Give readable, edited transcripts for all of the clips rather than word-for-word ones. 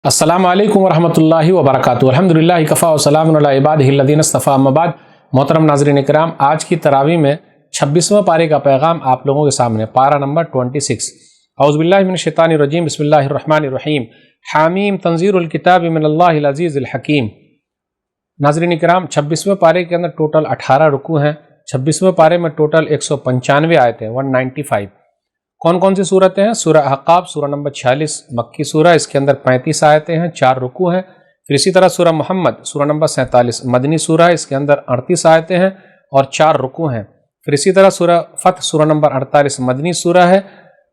السلام علیکم ورحمۃ اللہ وبرکاتہ۔ الحمدللہ کفا وسلام علی عبادہ الذین اصطفیٰ، اما بعد۔ محترم ناظرین کرام، آج کی تراویح میں 26واں پارے کا پیغام آپ لوگوں کے سامنے، پارہ نمبر 26۔ اعوذ باللہ من الشیطان الرجیم، بسم اللہ الرحمن الرحیم۔ حامیم تنزیل الکتاب من اللہ العزیز الحکیم۔ ناظرین کرام، 26ویں پارے کے اندر ٹوٹل 18 رکوع ہیں۔ 26ویں پارے میں ٹوٹل 195 آیتیں، 195۔ کون کون سی صورتیں ہیں؟ سورہ احقاف سورہ نمبر 46 مکی سورہ، اس کے اندر 35 آیتیں ہیں، 4 رکوع ہیں۔ پھر اسی طرح سورہ محمد سورہ نمبر 47 مدنی سورہ، اس کے اندر 38 آیتیں ہیں اور 4 رکوع ہیں۔ پھر اسی طرح سورہ فتح سورہ نمبر 48 مدنی سورہ ہے،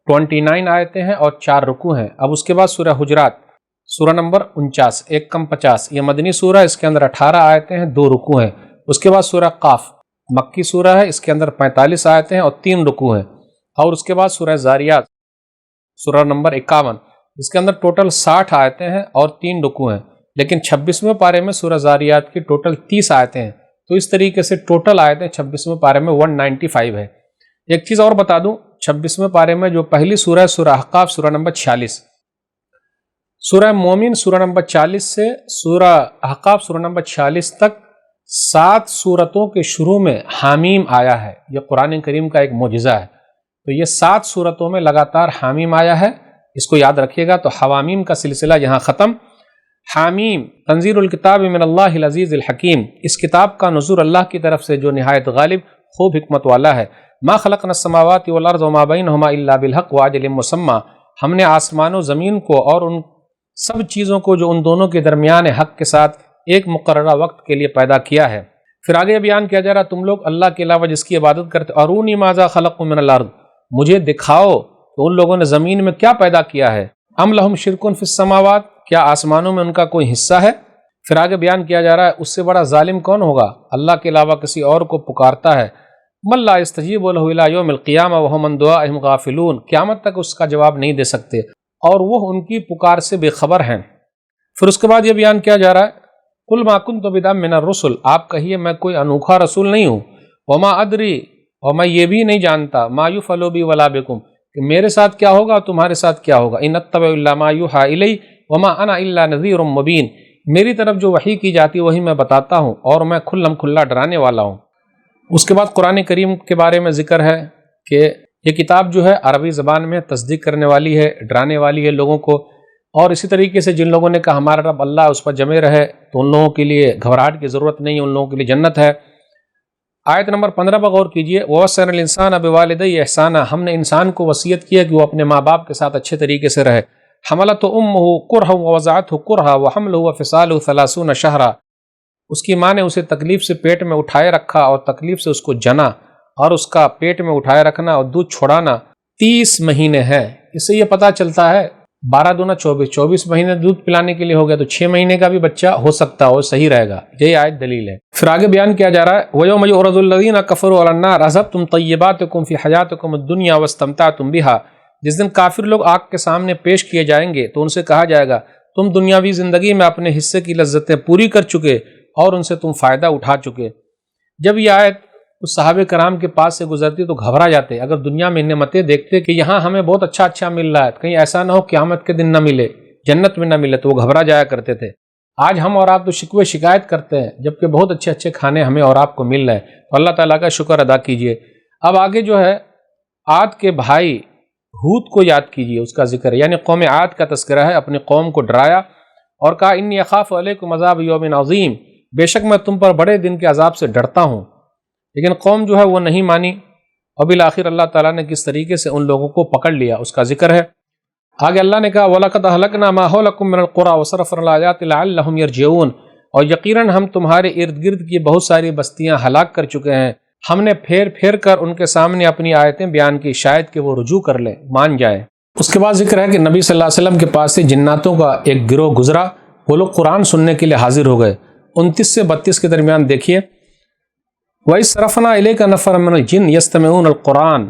29 آیتیں ہیں اور 4 رکوع ہیں۔ اب اس کے بعد سورہ حجرات سورہ نمبر 49 1 کم 50، یہ مدنی سورہ، اس کے اندر 18 آیتیں ہیں، 2 رکوع ہیں۔ اس کے بعد سورہ قاف مکی سورہ ہے، اس کے اندر 45 آیتیں ہیں اور 3 رکوع ہیں۔ اور اس کے بعد سورہ زاریات سورہ نمبر 51، اس کے اندر ٹوٹل 60 آیتیں ہیں اور 3 رکوع ہیں۔ لیکن 26ویں پارے میں سورہ زاریات کی ٹوٹل 30 آیتیں ہیں، تو اس طریقے سے ٹوٹل آیتیں 26ویں پارے میں 195 ہے۔ ایک چیز اور بتا دوں، 26ویں پارے میں جو پہلی سورہ ہے سورہ احقاف سورہ نمبر 46، سورہ مومن سورہ نمبر 40 سے سورہ احقاف سورہ نمبر 46 تک 7 سورتوں کے شروع میں حامیم آیا ہے۔ یہ قرآن کریم کا ایک معجزہ ہے۔ تو یہ 7 سورتوں میں لگاتار حامیم آیا ہے، اس کو یاد رکھیے گا۔ تو حوامیم کا سلسلہ یہاں ختم۔ حامیم تنزیل الکتاب من اللہ العزیز الحکیم، اس کتاب کا نزول اللہ کی طرف سے جو نہایت غالب خوب حکمت والا ہے۔ ما خلقنا السماوات والارض وما بینہما الا بالحق واجل مسمى، ہم نے آسمان و زمین کو اور ان سب چیزوں کو جو ان دونوں کے درمیان حق کے ساتھ ایک مقررہ وقت کے لیے پیدا کیا ہے۔ پھر آگے بیان کیا جا رہا، تم لوگ اللہ کے علاوہ جس کی عبادت کرتے، ارونی ماذا خلقوا من الارض، مجھے دکھاؤ کہ ان لوگوں نے زمین میں کیا پیدا کیا ہے۔ ام لہم شرک فی السماوات، کیا آسمانوں میں ان کا کوئی حصہ ہے؟ پھر آگے بیان کیا جا رہا ہے، اس سے بڑا ظالم کون ہوگا اللہ کے علاوہ کسی اور کو پکارتا ہے۔ من لا یستجیب لہ الی یوم القیامہ وہم عن دعائہم غافلون، قیامت تک اس کا جواب نہیں دے سکتے اور وہ ان کی پکار سے بے خبر ہیں۔ پھر اس کے بعد یہ بیان کیا جا رہا ہے، قل ما کنت بدعا من الرسل، آپ کہیے میں کوئی انوکھا رسول نہیں ہوں، وما ادری، اور میں یہ بھی نہیں جانتا، ما یفعل بی ولا بکم، کہ میرے ساتھ کیا ہوگا اور تمہارے ساتھ کیا ہوگا۔ ان اتبع الا ما یوحی الی وما انا الا نذیر مبین، میری طرف جو وحی کی جاتی وہی میں بتاتا ہوں اور میں کھلم کھلا ڈرانے والا ہوں۔ اس کے بعد قرآن کریم کے بارے میں ذکر ہے کہ یہ کتاب جو ہے عربی زبان میں تصدیق کرنے والی ہے، ڈرانے والی ہے لوگوں کو، اور اسی طریقے سے جن لوگوں نے کہا ہمارا رب اللہ اس پر جمے رہے، تو ان لوگوں کے لیے گھبراہٹ کی ضرورت نہیں ہے، ان لوگوں کے لیے جنت ہے۔ آیت نمبر 15 پر غور کیجئے، وَوَصَّيْنَا الْإِنسَانَ بِوَالِدَيْهِ إِحْسَانًا، ہم نے انسان کو وصیت کیا کہ وہ اپنے ماں باپ کے ساتھ اچھے طریقے سے رہے۔ حَمَلَتْهُ أُمُّهُ كُرْهًا وَوَضَعَتْهُ كُرْهًا وَحَمْلُهُ وَفِصَالُهُ 30 شهرًا، اس کی ماں نے اسے تکلیف سے پیٹ میں اٹھائے رکھا اور تکلیف سے اس کو جنا، اور اس کا پیٹ میں اٹھائے رکھنا اور دودھ چھڑانا 30 مہینے ہے۔ اس سے یہ پتہ چلتا ہے 12 دونا 24 مہینے دودھ پلانے کے لیے ہو گیا، تو 6 مہینے کا بھی بچہ ہو سکتا ہے اور صحیح رہے گا۔ یہی آیت دلیل ہے۔ پھر آگے بیان کیا جا رہا ہے، وَيَوْمَ يُعْرَضُ الَّذِينَ كَفَرُوا عَلَى النَّارِ أَذْهَبْتُمْ طَيِّبَاتِكُمْ فِي حَيَاتِكُمُ الدُّنْيَا وَاسْتَمْتَعْتُمْ بِهَا، جس دن کافر لوگ آگ کے سامنے پیش کیے جائیں گے تو ان سے کہا جائے گا تم دنیاوی زندگی میں اپنے حصے کی لذتیں پوری کر چکے اور ان سے تم فائدہ اٹھا چکے۔ جب یہ آیت اس صحابہ کرام کے پاس سے گزرتی تو گھبرا جاتے، اگر دنیا میں نعمتیں دیکھتے کہ یہاں ہمیں بہت اچھا مل رہا ہے، کہیں ایسا نہ ہو قیامت کے دن نہ ملے، جنت میں نہ ملے، تو وہ گھبرا جایا کرتے تھے۔ آج ہم اور آپ تو شکوے شکایت کرتے ہیں، جبکہ بہت اچھے کھانے ہمیں اور آپ کو مل رہے ہیں، تو اللہ تعالیٰ کا شکر ادا کیجئے۔ اب آگے جو ہے عاد کے بھائی ہود کو یاد کیجئے، اس کا ذکر ہے، یعنی قوم عاد کا تذکرہ ہے، اپنی قوم کو ڈرایا اور کہا انی اخاف علیکم عذاب یوم عظیم، بے شک میں تم پر بڑے دن کے عذاب سے ڈرتا ہوں۔ لیکن قوم جو ہے وہ نہیں مانی، اور بالآخر اللہ تعالیٰ نے کس طریقے سے ان لوگوں کو پکڑ لیا اس کا ذکر ہے۔ آگے اللہ نے کہا وَلَقَدْ أَهْلَكْنَا مَا حَوْلَكُم مِّنَ الْقُرَىٰ وَصَرَفْنَا الْآيَاتِ لَعَلَّهُمْ يَرْجِعُونَ، اور یقیناً ہم تمہارے ارد گرد کی بہت ساری بستیاں ہلاک کر چکے ہیں، ہم نے پھیر پھیر کر ان کے سامنے اپنی آیتیں بیان کی، شاید کہ وہ رجوع کر لیں، مان جائیں۔ اس کے بعد ذکر ہے کہ نبی صلی اللہ علیہ وسلم کے پاس سے جناتوں کا ایک گروہ گزرا، وہ لوگ قرآن سننے کے لیے حاضر ہو گئے۔ 29 سے 32 کے درمیان دیکھیے، وَإِذْ صَرَفْنَا إِلَيْكَ نَفَرًا مِّنَ الْجِنِّ يَسْتَمِعُونَ الْقُرْآنَ،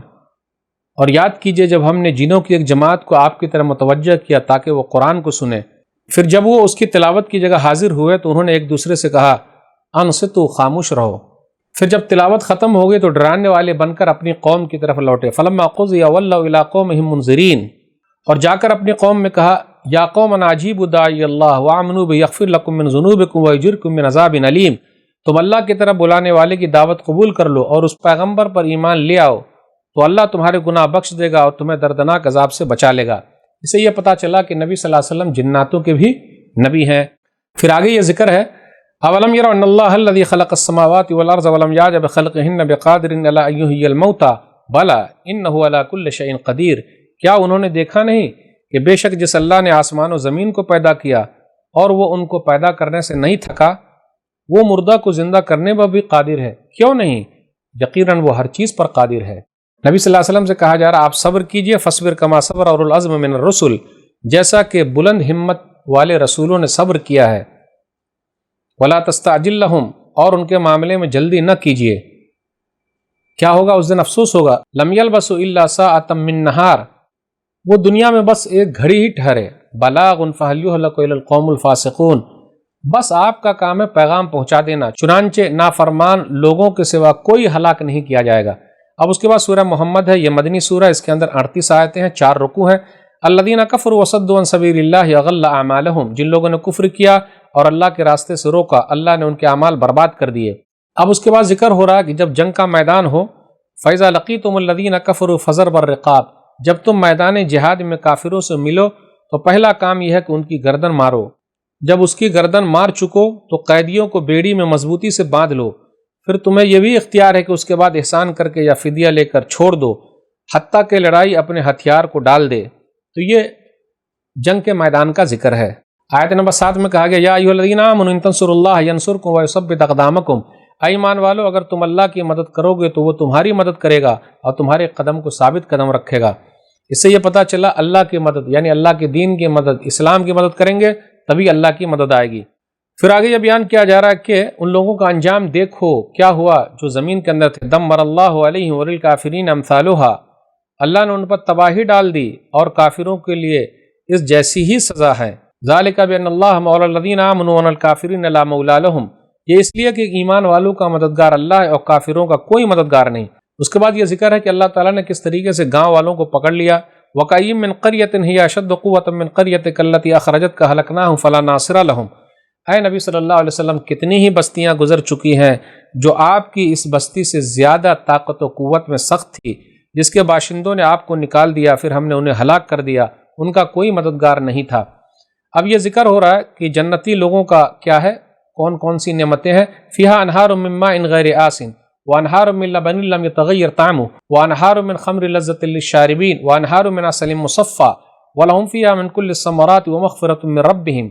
اور یاد کیجئے جب ہم نے جنوں کی ایک جماعت کو آپ کی طرف متوجہ کیا تاکہ وہ قرآن کو سنیں، پھر جب وہ اس کی تلاوت کی جگہ حاضر ہوئے تو انہوں نے ایک دوسرے سے کہا انصتوا، خاموش رہو۔ پھر جب تلاوت ختم ہو گئی تو ڈرانے والے بن کر اپنی قوم کی طرف لوٹے، فَلَمَّا قُضِيَ وَلَّوْا إِلَىٰ قَوْمِهِمْ مُنذِرِينَ، اور جا کر اپنی قوم میں کہا یا قوم اجیبوا داعی اللہ وآمنوا بہ یغفر لکم من ذنوبکم ویجرکم من عذاب علیم، تم اللہ کی طرف بلانے والے کی دعوت قبول کر لو اور اس پیغمبر پر ایمان لے آؤ تو اللہ تمہارے گناہ بخش دے گا اور تمہیں دردناک عذاب سے بچا لے گا۔ اسے یہ پتہ چلا کہ نبی صلی اللہ علیہ وسلم جناتوں کے بھی نبی ہیں۔ پھر آگے یہ ذکر ہے اولم یروا ان اللہ الذی خلق السماوات والارض ولم یعج بخلقہن بقادر علی ان یحیی الموتى بلی انہ علی کل شیء قدیر، کیا انہوں نے دیکھا نہیں کہ بے شک جس اللہ نے آسمان و زمین کو پیدا کیا اور وہ ان کو پیدا کرنے سے نہیں تھکا، وہ مردہ کو زندہ کرنے پر بھی قادر ہے، کیوں نہیں؟ یقیناً وہ ہر چیز پر قادر ہے۔ نبی صلی اللہ علیہ وسلم سے کہا جا رہا آپ صبر کیجئے، فاصبر کما صبر اولو العزم من الرسل، جیسا کہ بلند ہمت والے رسولوں نے صبر کیا ہے۔ ولا تستعجل لهم، اور ان کے معاملے میں جلدی نہ کیجئے، کیا ہوگا اس دن؟ افسوس ہوگا۔ لم يلبسوا الا ساعة من نہار، وہ دنیا میں بس ایک گھڑی ہی ٹھہرے۔ بلاغ فهل يهلك الا القوم الفاسقون، بس آپ کا کام ہے پیغام پہنچا دینا، چنانچہ نافرمان لوگوں کے سوا کوئی ہلاک نہیں کیا جائے گا۔ اب اس کے بعد سورہ محمد ہے، یہ مدنی سورہ، اس کے اندر 38 آیتیں ہیں، 4 رکوع ہیں۔ الذین کفروا وصدوا عن سبیل اللہ اضل اعمالهم، جن لوگوں نے کفر کیا اور اللہ کے راستے سے روکا، اللہ نے ان کے اعمال برباد کر دیے۔ اب اس کے بعد ذکر ہو رہا ہے کہ جب جنگ کا میدان ہو، فَإِذَا لَقِيتُمُ الَّذِينَ كَفَرُوا فَضَرْبَ الرِّقَابِ، جب تم میدان جہاد میں کافروں سے ملو تو پہلا کام یہ ہے کہ ان کی گردن مارو، جب اس کی گردن مار چکو تو قیدیوں کو بیڑی میں مضبوطی سے باندھ لو، پھر تمہیں یہ بھی اختیار ہے کہ اس کے بعد احسان کر کے یا فدیہ لے کر چھوڑ دو، حتیٰ کہ لڑائی اپنے ہتھیار کو ڈال دے۔ تو یہ جنگ کے میدان کا ذکر ہے۔ آیت نمبر 7 میں کہا گیا یا ایھا الذین آمنوا ان تنصروا اللہ ینصرکم ویثبت اقدامکم، اے ایمان والو اگر تم اللہ کی مدد کرو گے تو وہ تمہاری مدد کرے گا اور تمہارے قدم کو ثابت قدم رکھے گا۔ اس سے یہ پتہ چلا اللہ کی مدد یعنی اللہ کے دین کی مدد، اسلام کی مدد کریں گے تبھی اللہ کی مدد آئے گی۔ پھر آگے یہ بیان کیا جا رہا ہے کہ ان لوگوں کا انجام دیکھو کیا ہوا جو زمین کے اندر تھے۔ دمر اللہ علیہم وللکافرین امثالها، اللہ نے ان پر تباہی ڈال دی اور کافروں کے لیے اس جیسی ہی سزا ہے۔ ذالک بان اللہ مولی الذین آمنوا وان الکافرین لا مولی لهم، یہ اس لیے کہ ایمان والوں کا مددگار اللہ ہے اور کافروں کا کوئی مددگار نہیں۔ اس کے بعد یہ ذکر ہے کہ اللہ تعالیٰ نے کس طریقے سے گاؤں والوں کو پکڑ لیا۔ وَكَأَيِّن مِّن قَرْيَةٍ هِيَ أَشَدُّ قُوَّةً مِّن قَرْيَتِكَ الَّتِي أَخْرَجَتْكَ أَهْلَكْنَاهُمْ فَلَا نَاصِرَ لَهُمْ، اے نبی صلی اللہ علیہ وسلم کتنی ہی بستیاں گزر چکی ہیں جو آپ کی اس بستی سے زیادہ طاقت و قوت میں سخت تھی، جس کے باشندوں نے آپ کو نکال دیا، پھر ہم نے انہیں ہلاک کر دیا، ان کا کوئی مددگار نہیں تھا۔ اب یہ ذکر ہو رہا ہے کہ جنتی لوگوں کا کیا ہے، کون کون سی نعمتیں ہیں۔ فیہا انہار من ماء غیر آسن وانہار من لبن لم يتغیر طعمہ وانہار من خمر لذۃ للشاربین وانہار من عسل مصفى ولہم فیہا من کل الثمرات ومغفرۃ من ربہم،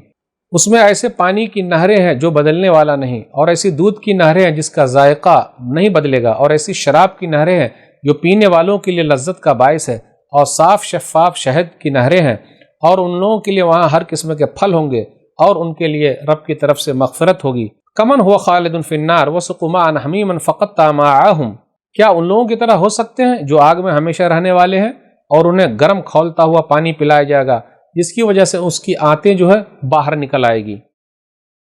اس میں ایسے پانی کی نہریں ہیں جو بدلنے والا نہیں، اور ایسی دودھ کی نہریں ہیں جس کا ذائقہ نہیں بدلے گا، اور ایسی شراب کی نہریں ہیں جو پینے والوں کے لیے لذت کا باعث ہے، اور صاف شفاف شہد کی نہریں ہیں، اور ان لوگوں کے لیے وہاں ہر قسم کے پھل ہوں گے، اور ان کے لیے رب کی طرف سے مغفرت ہوگی۔ کمن ہوا خالد فی النار وسقوا ماء حمیما فقطع امعاءهم، کیا ان لوگوں کی طرح ہو سکتے ہیں جو آگ میں ہمیشہ رہنے والے ہیں اور انہیں گرم کھولتا ہوا پانی پلایا جائے گا جس کی وجہ سے اس کی آنتیں جو ہے باہر نکل آئے گی۔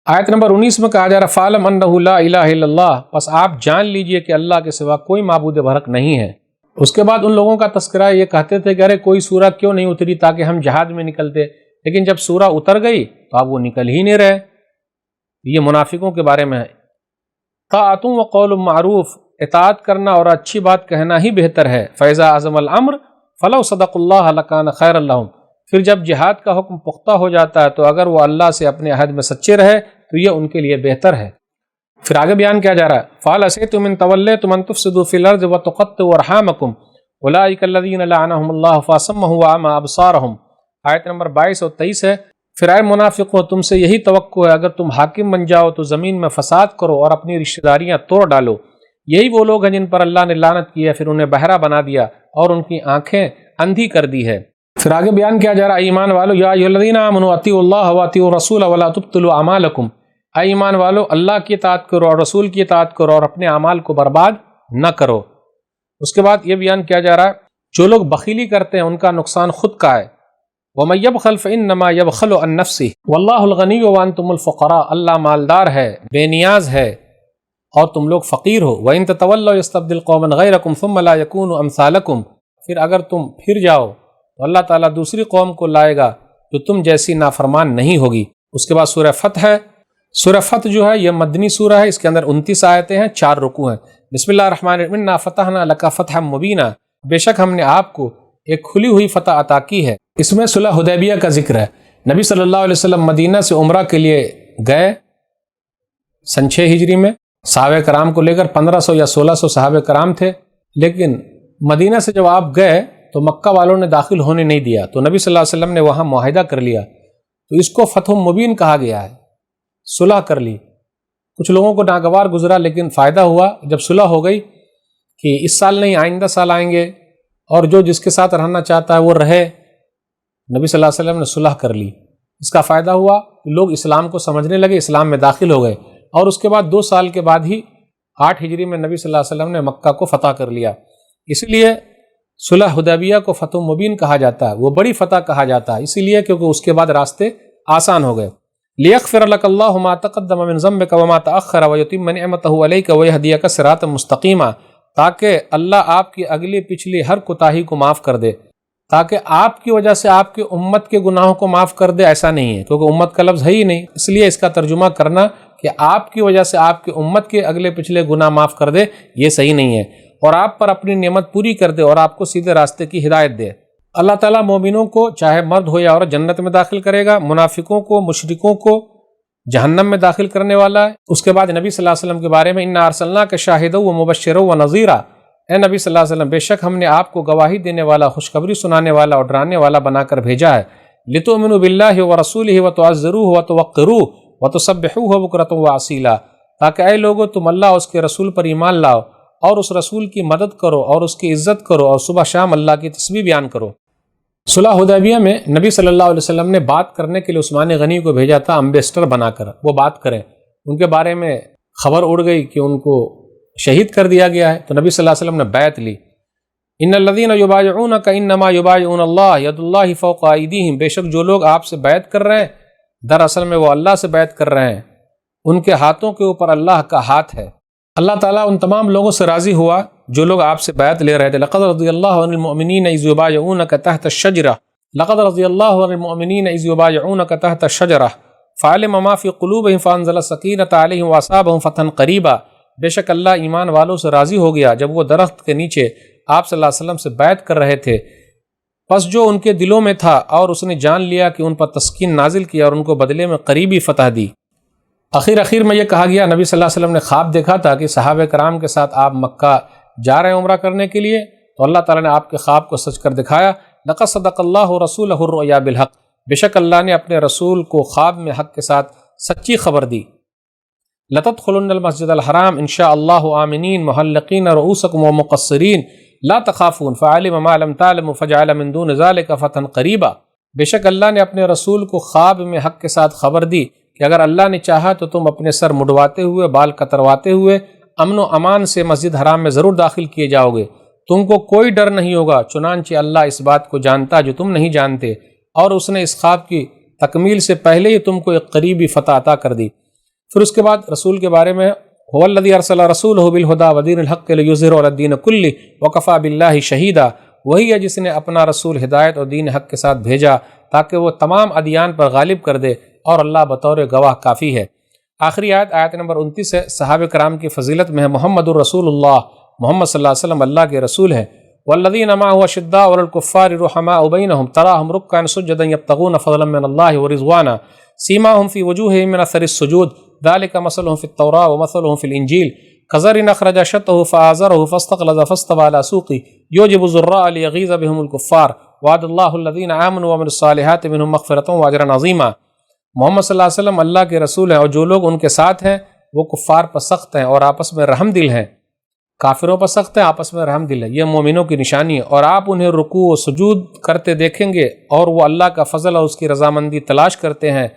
آیت نمبر 19 میں کہا جا رہا فَعْلَمْ أَنَّهُ لَا إِلَٰهَ إِلَّا اللَّهُ، پس آپ جان لیجئے کہ اللہ کے سوا کوئی معبود برحق نہیں ہے۔ اس کے بعد ان لوگوں کا تذکرہ یہ کہتے تھے کہ ارے کوئی سورہ کیوں نہیں اتری تاکہ ہم جہاد میں نکلتے، لیکن جب سورہ اتر گئی تو اب وہ نکل ہی نہیں رہے۔ یہ منافقوں کے بارے میں ہے۔ طاعۃ و قول معروف، اطاعت کرنا اور اچھی بات کہنا ہی بہتر ہے۔ فَإِذَا عَزَمَ الْأَمْرُ فَلَوْ صَدَقُوا اللَّهَ لَكَانَ خَيْرًا لَهُمْ، پھر جب جہاد کا حکم پختہ ہو جاتا ہے تو اگر وہ اللہ سے اپنے عہد میں سچے رہے تو یہ ان کے لیے بہتر ہے۔ پھر آگے بیان کیا جا رہا ہے فَهَلْ عَسَيْتُمْ إِن تَوَلَّيْتُمْ أَن تُفْسِدُوا فِي الْأَرْضِ وَتُقَطِّعُوا أَرْحَامَكُمْ أُولَٰئِكَ الَّذِينَ لَعَنَهُمُ اللَّهُ فَأَصَمَّهُمْ وَأَعْمَىٰ أَبْصَارَهُمْ۔ آیت نمبر 22 اور 23 ہے، پھر اے منافقو تم سے یہی توقع ہے اگر تم حاکم بن جاؤ تو زمین میں فساد کرو اور اپنی رشتہ داریاں توڑ ڈالو، یہی وہ لوگ ہیں جن پر اللہ نے لعنت کی ہے، پھر انہیں بہرا بنا دیا اور ان کی آنکھیں اندھی کر دی ہے۔ پھر آگے بیان کیا جا رہا ہے ایمان والو یا ایھا الذین آمنوا اطیعوا اللہ واطیعوا الرسول ولا تبطلوا اعمالکم، اے ایمان والو اللہ کی اطاعت کرو اور رسول کی اطاعت کرو اور اپنے اعمال کو برباد نہ کرو۔ اس کے بعد یہ بیان کیا جا رہا ہے جو لوگ بخیلی کرتے ہیں ان کا نقصان خود کا ہے۔ وَمَن يَبْخَلْ فَإِنَّمَا يَبْخَلُ عَن نَفْسِهِ وَاللَّهُ الْغَنِيُّ وَأَنْتُمُ الْفُقَرَاءُ، اللہ مالدار ہے بے نیاز ہے اور تم لوگ فقیر ہو۔ وَإِن تَتَوَلَّوْا يَسْتَبْدِلْ قَوْمًا غَيْرَكُمْ ثُمَّ لَا يَكُونُوا أَمْثَالَكُمْ، پھر اگر تم پھر جاؤ تو اللہ تعالیٰ دوسری قوم کو لائے گا جو تم جیسی نافرمان نہیں ہوگی۔ اس کے بعد سورہ فتح ہے۔ سورہ فتح جو ہے یہ مدنی سورہ ہے، اس کے اندر 29 آیتیں ہیں، 4 رکوع ہیں۔ بسم اللہ الرحمن الرحیم، انا فتحنا لک فتحا مبینا، بے شک ہم نے آپ کو ایک کھلی ہوئی فتح عطا کی ہے۔ اس میں صلح حدیبیہ کا ذکر ہے۔ نبی صلی اللہ علیہ وسلم مدینہ سے عمرہ کے لیے گئے سن 6 ہجری میں، صحابہ کرام کو لے کر 1500 یا 1600 صحابہ کرام تھے، لیکن مدینہ سے جب آپ گئے تو مکہ والوں نے داخل ہونے نہیں دیا، تو نبی صلی اللہ علیہ وسلم نے وہاں معاہدہ کر لیا، تو اس کو فتح مبین کہا گیا ہے، صلح کر لی۔ کچھ لوگوں کو ناگوار گزرا، لیکن فائدہ ہوا جب صلح ہو گئی کہ اس سال نہیں آئندہ سال آئیں گے، اور جو جس کے ساتھ رہنا چاہتا ہے وہ رہے۔ نبی صلی اللہ علیہ وسلم نے صلح کر لی، اس کا فائدہ ہوا کہ لوگ اسلام کو سمجھنے لگے، اسلام میں داخل ہو گئے، اور اس کے بعد 2 سال کے بعد ہی 8 ہجری میں نبی صلی اللہ علیہ وسلم نے مکہ کو فتح کر لیا۔ اس لیے صلح حدیبیہ کو فتح مبین کہا جاتا ہے، وہ بڑی فتح کہا جاتا ہے، اسی لیے کیونکہ اس کے بعد راستے آسان ہو گئے۔ لِيَغْفِرَ لَكَ اللَّهُ مَا تَقَدَّمَ مِن ذَنبِكَ وَمَا تَأَخَّرَ وَيُتِمَّ نِعْمَتَهُ عَلَيْكَ وَيَهْدِيَكَ صِرَاطًا مُسْتَقِيمًا، تاکہ اللہ آپ کی اگلی پچھلی ہر کوتاہی کو معاف کر دے، تاکہ آپ کی وجہ سے آپ کی امت کے گناہوں کو معاف کر دے۔ ایسا نہیں ہے، کیونکہ امت کا لفظ ہے ہی نہیں، اس لیے اس کا ترجمہ کرنا کہ آپ کی وجہ سے آپ کی امت کے اگلے پچھلے گناہ معاف کر دے، یہ صحیح نہیں ہے، اور آپ پر اپنی نعمت پوری کر دے اور آپ کو سیدھے راستے کی ہدایت دے۔ اللہ تعالیٰ مومنوں کو چاہے مرد ہو یا عورت جنت میں داخل کرے گا، منافقوں کو مشرکوں کو جہنم میں داخل کرنے والا ہے۔ اس کے بعد نبی صلی اللہ علیہ وسلم کے بارے میں انا ارسلناک شاہدا و مبشرا و نذیرا، اے نبی صلی اللہ علیہ وسلم بے شک ہم نے آپ کو گواہی دینے والا، خوشخبری سنانے والا اور ڈرانے والا بنا کر بھیجا ہے۔ لتؤمنوا باللہ ورسولہ وتعزروہ وتوقروہ وتسبحوہ بکرۃ واسیلا، تاکہ اے لوگو تم اللہ اور اس کے رسول پر ایمان لاؤ اور اس رسول کی مدد کرو اور اس کی عزت کرو اور صبح شام اللہ کی تسبیح بیان کرو۔ صلح حدیبیہ میں نبی صلی اللہ علیہ وسلم نے بات کرنے کے لیے عثمان غنی کو بھیجا تھا، امبیسڈر بنا کر وہ بات کریں۔ ان کے بارے میں خبر اڑ گئی کہ ان کو شہید کر دیا گیا ہے، تو نبی صلی اللہ علیہ وسلم نے بیعت لی۔ ان الذین یبایعونک انما یبایعون اللہ ید اللہ فوق ایدیہم، بے شک جو لوگ آپ سے بیعت کر رہے ہیں دراصل میں وہ اللہ سے بیعت کر رہے ہیں، ان کے ہاتھوں کے اوپر اللہ کا ہاتھ ہے۔ اللہ تعالیٰ ان تمام لوگوں سے راضی ہوا جو لوگ آپ سے بیعت لے رہے تھے۔ لقد رضی اللہ عن المؤمنین اذ یبایعونک تحت الشجرہ، لقد رضی اللہ عن المؤمنین اذ یبایعونک تحت الشجرہ فعلم ما فی قلوبہم فانزل السکینۃ علیہم واصابہم فتحا قریبا، بے شک اللہ ایمان والوں سے راضی ہو گیا جب وہ درخت کے نیچے آپ صلی اللہ علیہ وسلم سے بیعت کر رہے تھے، پس جو ان کے دلوں میں تھا اور اس نے جان لیا کہ ان پر تسکین نازل کیا اور ان کو بدلے میں قریبی فتح دی۔ آخر میں یہ کہا گیا، نبی صلی اللہ علیہ وسلم نے خواب دیکھا تھا کہ صحابہ کرام کے ساتھ آپ مکہ جا رہے ہیں عمرہ کرنے کے لیے، تو اللہ تعالیٰ نے آپ کے خواب کو سچ کر دکھایا۔ لقد صدق اللہ رسولہ الرؤیا بالحق، بے شک اللہ نے اپنے رسول کو خواب میں حق کے ساتھ سچی خبر دی۔ لتدخلن المسجد الحرام ان شاء اللہ آمنین محلقین رؤوسکم ومقصرین لا تخافون فعلم ما لم تعلموا فجعل من دون ذلك فتحا قریبا، بے شک اللہ نے اپنے رسول کو خواب میں حق کے ساتھ خبر دی کہ اگر اللہ نے چاہا تو تم اپنے سر مڈواتے ہوئے، بال کترواتے ہوئے امن و امان سے مسجد حرام میں ضرور داخل کیے جاؤ گے، تم کو کوئی ڈر نہیں ہوگا، چنانچہ اللہ اس بات کو جانتا جو تم نہیں جانتے، اور اس نے اس خواب کی تکمیل سے پہلے ہی تم کو ایک قریبی فتح عطا کر دی۔ پھر اس کے بعد رسول کے بارے میں هو الذی ارسل رسولہ بالہدی ودین الحق لیظہرہ علی الدین کلہ وکفی باللہ شہیدا، وہی ہے جس نے اپنا رسول ہدایت اور دین حق کے ساتھ بھیجا تاکہ وہ تمام ادیان پر غالب کر دے، اور اللہ بطور گواہ کافی ہے۔ آخری آیت نمبر 29 ہے، صحابہ کرام کی فضیلت میں ہے۔ محمد الرسول اللہ، محمد صلی اللہ علیہ وسلم اللہ کے رسول ہیں۔ والذین معه اشداء علی الکفار رحماء بینہم تراہم رکعا سجدا یبتغون فضلا من اللہ ورضوانا سیماہم فی وجوہہم من اثر السجود ذلک مثلہم فی التوراۃ ومثلہم فی الانجیل کزرع اخرج شطہ فآزرہ فاستغلظ فاستوى علی سوقہ یعجب الزراء لیغیظ بہم الکفار وعد اللہ الذین آمنوا وعملوا الصالحات منہم مغفرۃ واجرا عظیما۔ محمد صلی اللہ علیہ وسلم اللہ کے رسول ہیں، اور جو لوگ ان کے ساتھ ہیں وہ کفار پر سخت ہیں اور آپس میں رحم دل ہیں۔ کافروں پر سخت ہیں، آپس میں رحم دل ہے، یہ مومنوں کی نشانی ہے، اور آپ انہیں رکوع و سجود کرتے دیکھیں گے اور وہ اللہ کا فضل اور اس کی رضامندی تلاش کرتے ہیں۔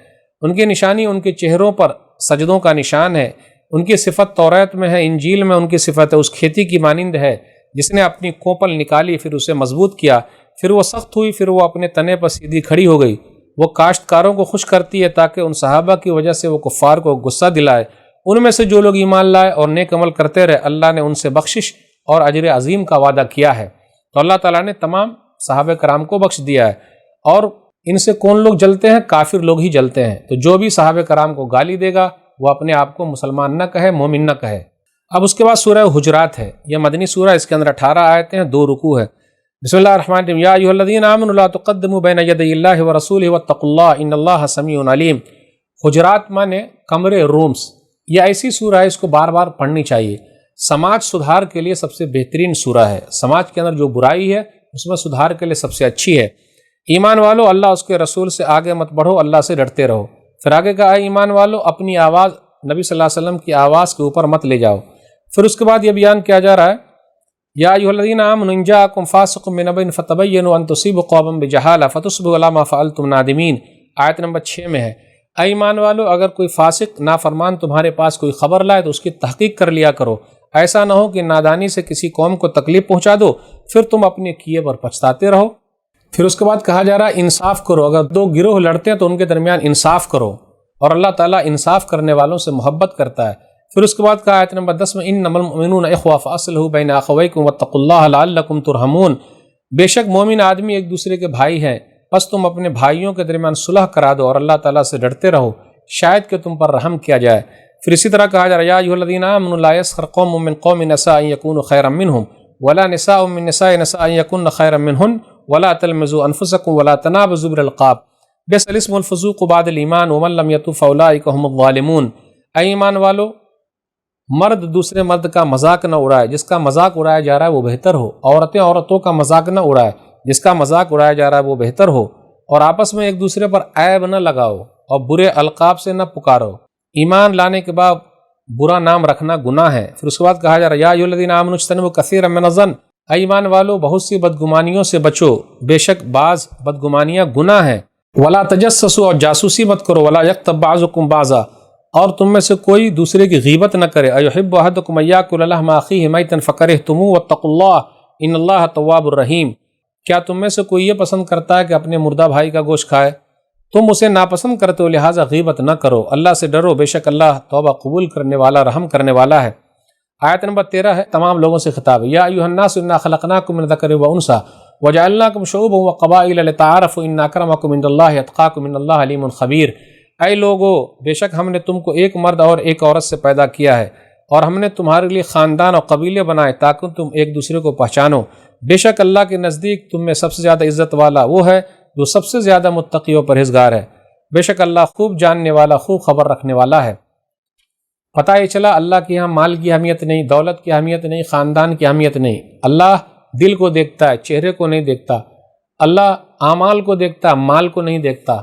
ان کی نشانی ان کے چہروں پر سجدوں کا نشان ہے۔ ان کی صفت توریت میں ہے، انجیل میں ان کی صفت ہے، اس کھیتی کی مانند ہے جس نے اپنی کوپل نکالی، پھر اسے مضبوط کیا، پھر وہ سخت ہوئی، پھر وہ اپنے تنے پر سیدھی کھڑی ہو گئی۔ وہ کاشتکاروں کو خوش کرتی ہے تاکہ ان صحابہ کی وجہ سے وہ کفار کو غصہ دلائے۔ ان میں سے جو لوگ ایمان لائے اور نیک عمل کرتے رہے، اللہ نے ان سے بخشش اور اجر عظیم کا وعدہ کیا ہے۔ تو اللہ تعالیٰ نے تمام صحابہ کرام کو بخش دیا ہے، اور ان سے کون لوگ جلتے ہیں؟ کافر لوگ ہی جلتے ہیں۔ تو جو بھی صحابہ کرام کو گالی دے گا وہ اپنے آپ کو مسلمان نہ کہے، مومن نہ کہے۔ اب اس کے بعد سورہ حجرات ہے، یہ مدنی سورہ، اس کے اندر 18 آیتیں ہیں، 2 رکوع ہے۔ بسم اللہ الرحمن الرحیم، یا ایھا الذین آمنوا لا تقدموا بین یدی اللہ ورسولہ واتقوا اللہ ان اللہ سمیع علیم۔ حجرات مانے کمرے، رومز۔ یہ ایسی سورہ ہے، اس کو بار بار پڑھنی چاہیے۔ سماج سدھار کے لیے سب سے بہترین سورہ ہے۔ سماج کے اندر جو برائی ہے اس میں سدھار کے لیے سب سے اچھی ہے۔ ایمان والو، اللہ اس کے رسول سے آگے مت بڑھو، اللہ سے ڈرتے رہو۔ پھر آگے کہا اے ایمان والو، اپنی آواز نبی صلی اللہ علیہ وسلم کی آواز کے اوپر مت لے جاؤ۔ پھر اس کے بعد یہ بیان کیا جا رہا ہے، یا ایھا الذین آمنوا ان جاءکم فاسق بنبأ فتبینوا ان تصیبوا قوما بجہالہ فتصبحوا علی ما فعلتم نادمین۔ آیت نمبر 6 میں ہے، اے ایمان والو، اگر کوئی فاسق نافرمان تمہارے پاس کوئی خبر لائے تو اس کی تحقیق کر لیا کرو، ایسا نہ ہو کہ نادانی سے کسی قوم کو تکلیف پہنچا دو، پھر تم اپنے کیے پر پچھتاتے رہو۔ پھر اس کے بعد کہا جا رہا ہے انصاف کرو، اگر 2 گروہ لڑتے ہیں تو ان کے درمیان انصاف کرو، اور اللہ تعالیٰ انصاف کرنے والوں سے محبت کرتا ہے۔ پھر اس کے بعد کہا آیت نمبر 10 میں انما المؤمنون اخوہ فاصلحوا بین اخویکم واتقوا اللہ لعلکم ترحمون۔ بے شک مومن آدمی ایک دوسرے کے بھائی ہیں، پس تم اپنے بھائیوں کے درمیان صلح کرا دو اور اللہ تعالیٰ سے ڈرتے رہو، شاید کہ تم پر رحم کیا جائے۔ پھر اسی طرح کہا جا رہا ہے یا ایھا الذین آمنوا لا یسخر قوم من قوم عسیٰ ان یکونوا خیرا منہم ولا نساء من نساء عسیٰ ان یکن خیرا منہن ولا تلمزوا انفسکم ولا تنابزوا بالالقاب بئس الاسم الفسوق بعد الایمان ومن لم یتب فاولئک هم الظالمون۔ اے ایمان والو، مرد دوسرے مرد کا مذاق نہ اڑائے، جس کا مذاق اڑایا جا رہا ہے وہ بہتر ہو۔ عورتیں عورتوں کا مذاق نہ اڑائے، جس کا مذاق اڑایا جا رہا ہے وہ بہتر ہو۔ اور آپس میں ایک دوسرے پر عیب نہ لگاؤ اور برے القاب سے نہ پکارو۔ ایمان لانے کے بعد برا نام رکھنا گناہ ہے۔ پھر اس کے بعد کہا جا رہا ہے یا ایھا الذین آمنوا اجتنبوا کثیرا من الظن، اے ایمان والو بہت سی بدگمانیوں سے بچو، بے شک بعض بدگمانیاں گناہ ہیں۔ ولا تجسسوا، اور جاسوسی مت کرو۔ ولا یغتب بعضکم بعضا، اور تم میں سے کوئی دوسرے کی غیبت نہ کرے۔ ایحب احدکم ان یاکل لحم اخیہ میتا فکرہتموہ واتقوا اللہ ان اللہ تواب الرحیم۔ کیا تم میں سے کوئی یہ پسند کرتا ہے کہ اپنے مردہ بھائی کا گوشت کھائے؟ تم اسے ناپسند کرتے ہو، لہٰذا غیبت نہ کرو، اللہ سے ڈرو، بے شک اللہ توبہ قبول کرنے والا، رحم کرنے والا ہے۔ آیت نمبر 13 ہے، تمام لوگوں سے خطاب ہے، یا ایھا الناس انا خلقناکم من ذکر و انثی وجعلناکم شعوبا وقبائل لتعارفوا ان اکرمکم عند اللہ اتقاکم ان اللہ علیم خبیر۔ اے لوگو، بے شک ہم نے تم کو ایک مرد اور ایک عورت سے پیدا کیا ہے، اور ہم نے تمہارے لیے خاندان اور قبیلے بنائے تاکہ تم ایک دوسرے کو پہچانو۔ بے شک اللہ کے نزدیک تم میں سب سے زیادہ عزت والا وہ ہے جو سب سے زیادہ متقی و پرہیزگار ہے۔ بے شک اللہ خوب جاننے والا، خوب خبر رکھنے والا ہے۔ پتہ یہ چلا اللہ کے یہاں مال کی اہمیت نہیں، دولت کی اہمیت نہیں، خاندان کی اہمیت نہیں۔ اللہ دل کو دیکھتا ہے، چہرے کو نہیں دیکھتا۔ اللہ اعمال کو دیکھتا، مال کو نہیں دیکھتا،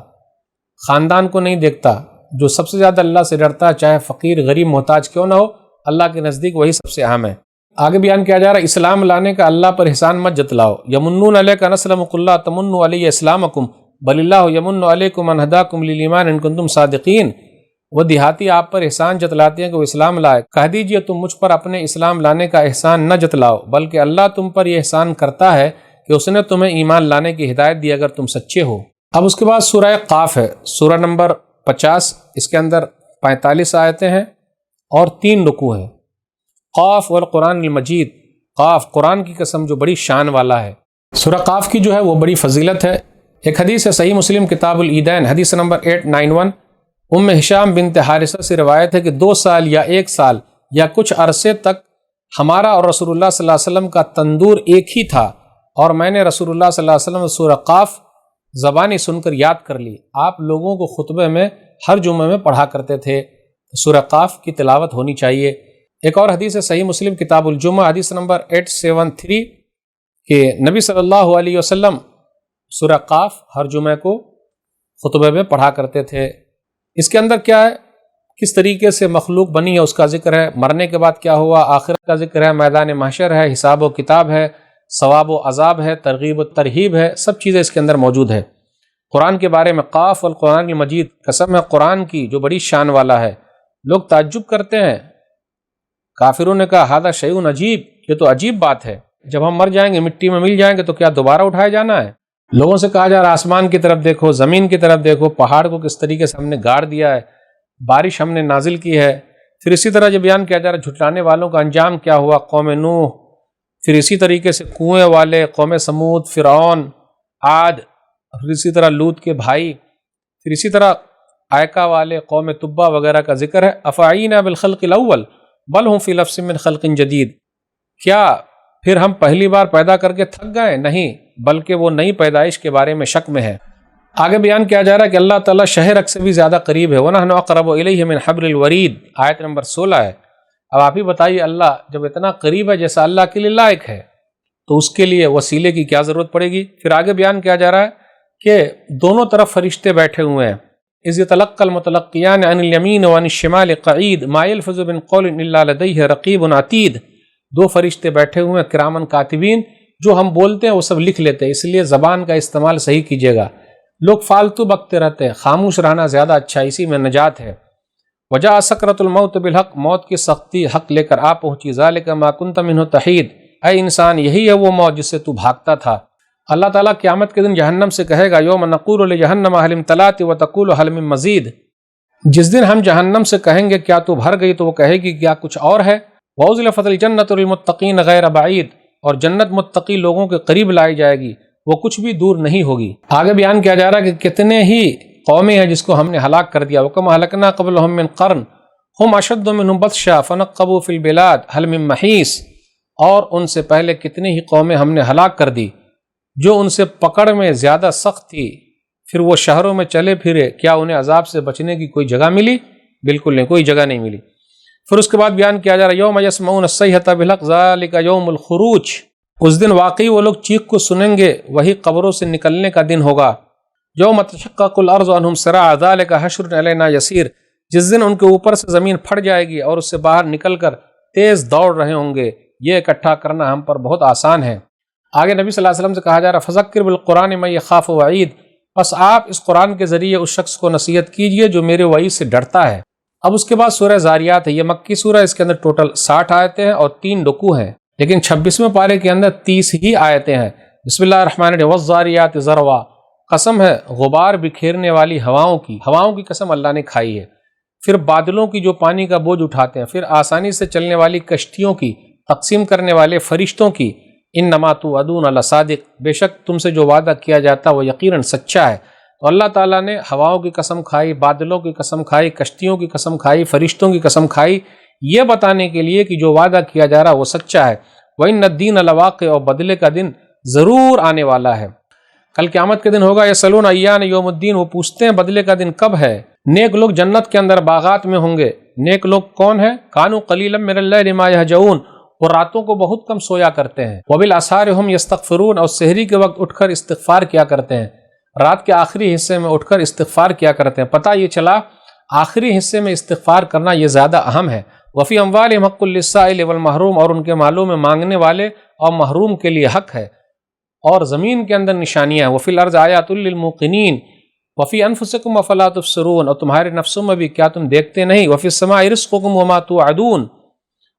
خاندان کو نہیں دیکھتا۔ جو سب سے زیادہ اللہ سے ڈرتا ہے، چاہے فقیر غریب محتاج کیوں نہ ہو، اللہ کے نزدیک وہی سب سے اہم ہے۔ آگے بیان کیا جا رہا ہے، اسلام لانے کا اللہ پر احسان مت جتلاؤ۔ یمنون علیک ان اسلموا قل لا تمنوا علی اسلامکم بل اللہ یمن علیکم ان ہداکم للایمان ان کنتم صادقین۔ وہ دیہاتی آپ پر احسان جتلاتے ہیں کہ وہ اسلام لائے، کہہ دیجئے تم مجھ پر اپنے اسلام لانے کا احسان نہ جتلاؤ، بلکہ اللہ تم پر یہ احسان کرتا ہے کہ اس نے تمہیں ایمان لانے کی ہدایت دی اگر تم سچے ہو۔ اب اس کے بعد سورہ قاف ہے، سورہ نمبر 50، اس کے اندر 45 آیتیں ہیں اور 3 رکوع ہیں۔ قاف والقرآن المجید، قاف قرآن کی قسم جو بڑی شان والا ہے۔ سورہ قاف کی جو ہے وہ بڑی فضیلت ہے۔ ایک حدیث ہے صحیح مسلم کتاب العیدین، حدیث نمبر 891، ام ہشام بنت حارثہ سے روایت ہے کہ 2 سال یا 1 سال یا کچھ عرصے تک ہمارا اور رسول اللہ صلی اللہ علیہ وسلم کا تندور ایک ہی تھا، اور میں نے رسول اللہ صلی اللہ علیہ وسلم سورہ قاف زبانی سن کر یاد کر لی۔ آپ لوگوں کو خطبے میں ہر جمعے میں پڑھا کرتے تھے، سورہ قاف کی تلاوت ہونی چاہیے۔ ایک اور حدیث ہے صحیح مسلم کتاب الجمعہ، حدیث نمبر 873، کہ نبی صلی اللہ علیہ وسلم سورہ قاف ہر جمعے کو خطبے میں پڑھا کرتے تھے۔ اس کے اندر کیا ہے، کس طریقے سے مخلوق بنی ہے اس کا ذکر ہے، مرنے کے بعد کیا ہوا، آخرت کا ذکر ہے، میدان محشر ہے، حساب و کتاب ہے، ثواب و عذاب ہے، ترغیب و ترہیب ہے، سب چیزیں اس کے اندر موجود ہے۔ قرآن کے بارے میں قاف والقرآن المجید، قسم ہے قرآن کی جو بڑی شان والا ہے۔ لوگ تعجب کرتے ہیں، کافروں نے کہا ھذا شیء عجیب، یہ تو عجیب بات ہے، جب ہم مر جائیں گے مٹی میں مل جائیں گے تو کیا دوبارہ اٹھائے جانا ہے؟ لوگوں سے کہا جا رہا آسمان کی طرف دیکھو، زمین کی طرف دیکھو، پہاڑ کو کس طریقے سے ہم نے گاڑ دیا ہے، بارش ہم نے نازل کی ہے۔ پھر اسی طرح جو بیان کیا جا رہا ہے جھٹلانے والوں کا انجام کیا ہوا، قوم نوح، پھر اسی طریقے سے کنویں والے، قوم سمود، فرعون، عاد، پھر اسی طرح لوط کے بھائی، پھر اسی طرح آئکا والے قوم تبا وغیرہ کا ذکر ہے۔ افعینا بالخلق الاول بل ہم فی لفظ من خلق جدید، کیا پھر ہم پہلی بار پیدا کر کے تھک گئے؟ نہیں، بلکہ وہ نئی پیدائش کے بارے میں شک میں ہے۔ آگے بیان کیا جا رہا ہے کہ اللہ تعالیٰ شہ رگ سے بھی زیادہ قریب ہے۔ وَنَحْنُ أَقْرَبُ إِلَيْهِ مِنْ حَبْلِ الْوَرِيدِ، آیت نمبر 16 ہے۔ اب آپ ہی بتائیے، اللہ جب اتنا قریب ہے جیسا اللہ کے لیے لائق ہے تو اس کے لیے وسیلے کی کیا ضرورت پڑے گی؟ پھر آگے بیان کیا جا رہا ہے کہ دونوں طرف فرشتے بیٹھے ہوئے ہیں۔ اذ يتلقى المتلقيان عن اليمين وعن الشمال قعيد ما يلفظ من قول الا لديه رقيب عتيد، دو فرشتے بیٹھے ہوئے ہیں کرامن کاتبین، جو ہم بولتے ہیں وہ سب لکھ لیتے ہیں، اس لیے زبان کا استعمال صحیح کیجیے گا۔ لوگ فالتو بکتے رہتے ہیں، خاموش رہنا زیادہ اچھا، اسی میں نجات ہے۔ وجاء سکرۃ الموت بالحق، موت کی سختی حق لے کر آ پہنچی۔ ذالک ما کنت منہ تحید، اے انسان یہی ہے وہ موت جس سے تو بھاگتا تھا۔ اللہ تعالیٰ قیامت کے دن جہنم سے کہے گا یوم نقول لجہنم هل امتلأت وتقول هل من مزید، جس دن ہم جہنم سے کہیں گے کیا تو بھر گئی، تو وہ کہے گی کیا کچھ اور ہے۔ وَأُزْلِفَتِ الْجَنَّةُ لِلْمُتَّقِينَ غَيْرَ بَعِيدٍ، اور جنت متقی لوگوں کے قریب لائی جائے گی، وہ کچھ بھی دور نہیں ہوگی۔ آگے بیان کیا جا رہا ہے کہ کتنے ہی قومیں ہیں جس کو ہم نے ہلاک کر دیا۔ وَكَمْ أَهْلَكْنَا قَبْلَهُم مِّن قَرْنٍ هُمْ أَشَدُّ مِنْهُمْ بَطْشًا فَنَقَّبُوا فِي الْبِلَادِ هَلْ مِن مَّحِيصٍ، اور ان سے پہلے کتنی ہی قومیں ہم نے ہلاک کر دی جو ان سے پکڑ میں زیادہ سخت تھی، پھر وہ شہروں میں چلے پھرے، کیا انہیں عذاب سے بچنے کی کوئی جگہ ملی؟ بالکل نہیں، کوئی جگہ نہیں ملی۔ پھر اس کے بعد بیان کیا جا رہا ہے یوم یسمعون الصیحۃ بالحق ذالک یوم الخروج، اس دن واقعی وہ لوگ چیخ کو سنیں گے، وہی قبروں سے نکلنے کا دن ہوگا۔ یوم تشقق الارض عنہم سراعا ذالک حشر علینا یسیر، جس دن ان کے اوپر سے زمین پھٹ جائے گی اور اس سے باہر نکل کر تیز دوڑ رہے ہوں گے، یہ اکٹھا کرنا ہم پر بہت آسان ہے۔ آگے نبی صلی اللہ علیہ وسلم سے کہا جا رہا ہے فذکر بالقرآن من یخاف وعید، بس آپ اس قرآن کے ذریعے اس شخص کو نصیحت کیجئے جو میرے وعید سے ڈرتا ہے۔ اب اس کے بعد سورہ زاریات ہے، یہ مکی سورہ، اس کے اندر ٹوٹل 60 آیتیں ہیں اور 3 رکوع ہیں، لیکن 26ویں پارے کے اندر 30 ہی آیتیں ہیں۔ بسم اللہ الرحمن الرحیم، والذاریات ذروا، قسم ہے غبار بکھیرنے والی ہواؤں کی قسم اللہ نے کھائی ہے۔ پھر بادلوں کی جو پانی کا بوجھ اٹھاتے ہیں، پھر آسانی سے چلنے والی کشتیوں کی، تقسیم کرنے والے فرشتوں کی، انما توعدون لصادق، بے شک تم سے جو وعدہ کیا جاتا وہ یقیناً سچا ہے۔ تو اللہ تعالیٰ نے ہواؤں کی قسم کھائی، بادلوں کی قسم کھائی، کشتیوں کی قسم کھائی، فرشتوں کی قسم کھائی، یہ بتانے کے لیے کہ جو وعدہ کیا جا رہا وہ سچا ہے۔ وَإِنَّ الدِّينَ لَوَاقِعٌ، اور بدلے کا دن ضرور آنے والا ہے، کل قیامت کے دن ہوگا۔ یسألون ایان یوم الدین، وہ پوچھتے ہیں بدلے کا دن کب ہے۔ نیک لوگ جنت کے اندر باغات میں ہوں گے۔ نیک لوگ کون ہیں؟ کانوا قلیلا من اللیل ما یہجعون، وہ راتوں کو بہت کم سویا کرتے ہیں۔ وبالاسحار ہم یستغفرون، اور سحری کے وقت اٹھ کر استغفار کیا کرتے ہیں، رات کے آخری حصے میں اٹھ کر استغفار کیا کرتے ہیں۔ پتہ یہ چلا آخری حصے میں استغفار کرنا یہ زیادہ اہم ہے۔ وفی اموالہم حق للسائل والمحروم، اور ان کے مالوں میں مانگنے والے اور محروم کے لیے حق ہے۔ اور زمین کے اندر نشانیاں ہیں، وفی الارض آیات للموقنین وفی انفسکم افلا تبصرون، اور تمہارے نفسوں میں بھی کیا تم دیکھتے نہیں۔ وفی السماء رزقکم وما توعدون،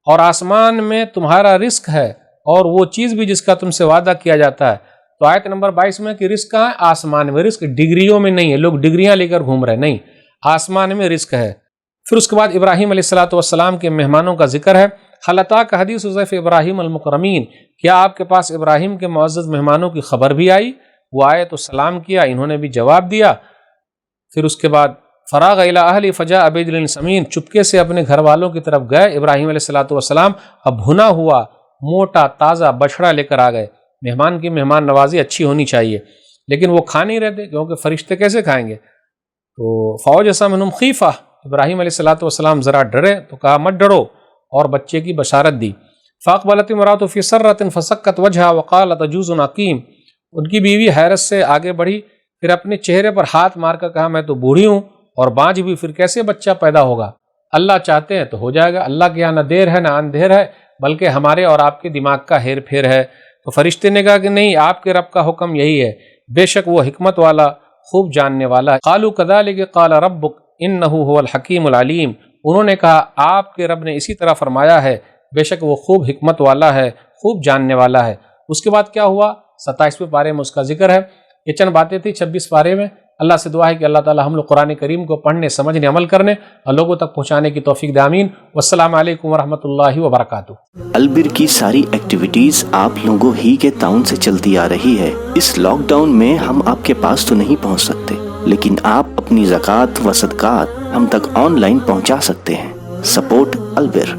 اور آسمان میں تمہارا رزق ہے اور وہ چیز بھی جس کا تم سے وعدہ کیا جاتا ہے۔ تو آیت نمبر 22 میں کہ رزق کہاں ہے؟ آسمان میں۔ رزق ڈگریوں میں نہیں ہے، لوگ ڈگریاں لے کر گھوم رہے، نہیں، آسمان میں رزق ہے۔ پھر اس کے بعد ابراہیم علیہ السلام کے مہمانوں کا ذکر ہے۔ هل اتاک حدیث ضیف ابراہیم المکرمین، کیا آپ کے پاس ابراہیم کے معزز مہمانوں کی خبر بھی آئی؟ وہ آئے تو سلام کیا، انہوں نے بھی جواب دیا۔ پھر اس کے بعد فراغ الی اہلی فجاء بعجل سمین، چپکے سے اپنے گھر والوں کی طرف گئے ابراہیم علیہ السلام، اب بھنا ہوا موٹا تازہ بچھڑا لے کر آ گئے۔ مہمان کی مہمان نوازی اچھی ہونی چاہیے، لیکن وہ کھا نہیں رہتے کیونکہ فرشتے کیسے کھائیں گے؟ تو فوجس منہم خیفہ، ابراہیم علیہ السلام ذرا ڈرے تو کہا مت ڈرو، اور بچے کی بشارت دی۔ فاقبلت امرأۃ فی سرۃ فسکت وجہہا وقالت عجوز عقیم، ان کی بیوی حیرت سے آگے بڑھی، پھر اپنے چہرے پر ہاتھ مار کر کہا میں تو بوڑھی ہوں اور بانجھ بھی، پھر کیسے بچہ پیدا ہوگا؟ اللہ چاہتے ہیں تو ہو جائے گا، اللہ کے یہاں نہ دیر ہے نہ اندھیر ہے، بلکہ ہمارے اور آپ کے دماغ کا ہیر پھیر ہے۔ تو فرشتے نے کہا کہ نہیں، آپ کے رب کا حکم یہی ہے، بے شک وہ حکمت والا خوب جاننے والا ہے۔ قالوا کذالک قال ربک انہ هو الحکیم العلیم، انہوں نے کہا آپ کے رب نے اسی طرح فرمایا ہے، بے شک وہ خوب حکمت والا ہے، خوب جاننے والا ہے۔ اس کے بعد کیا ہوا؟ 27ویں پارے میں اس کا ذکر ہے۔ یہ چند باتیں تھی 26 پارے میں، اللہ سے دعا ہے کہ اللہ تعالی ہم لوگ قرآن کریم کو پڑھنے، سمجھنے، عمل کرنے اور لوگوں تک پہنچانے کی توفیق دے، آمین۔ والسلام علیکم ورحمۃ اللہ وبرکاتہ۔ البر کی ساری ایکٹیویٹیز آپ لوگوں ہی کے تعاون سے چلتی آ رہی ہے۔ اس لاک ڈاؤن میں ہم آپ کے پاس تو نہیں پہنچ سکتے، لیکن آپ اپنی زکوٰۃ و صدقات ہم تک آن لائن پہنچا سکتے ہیں۔ سپورٹ البر۔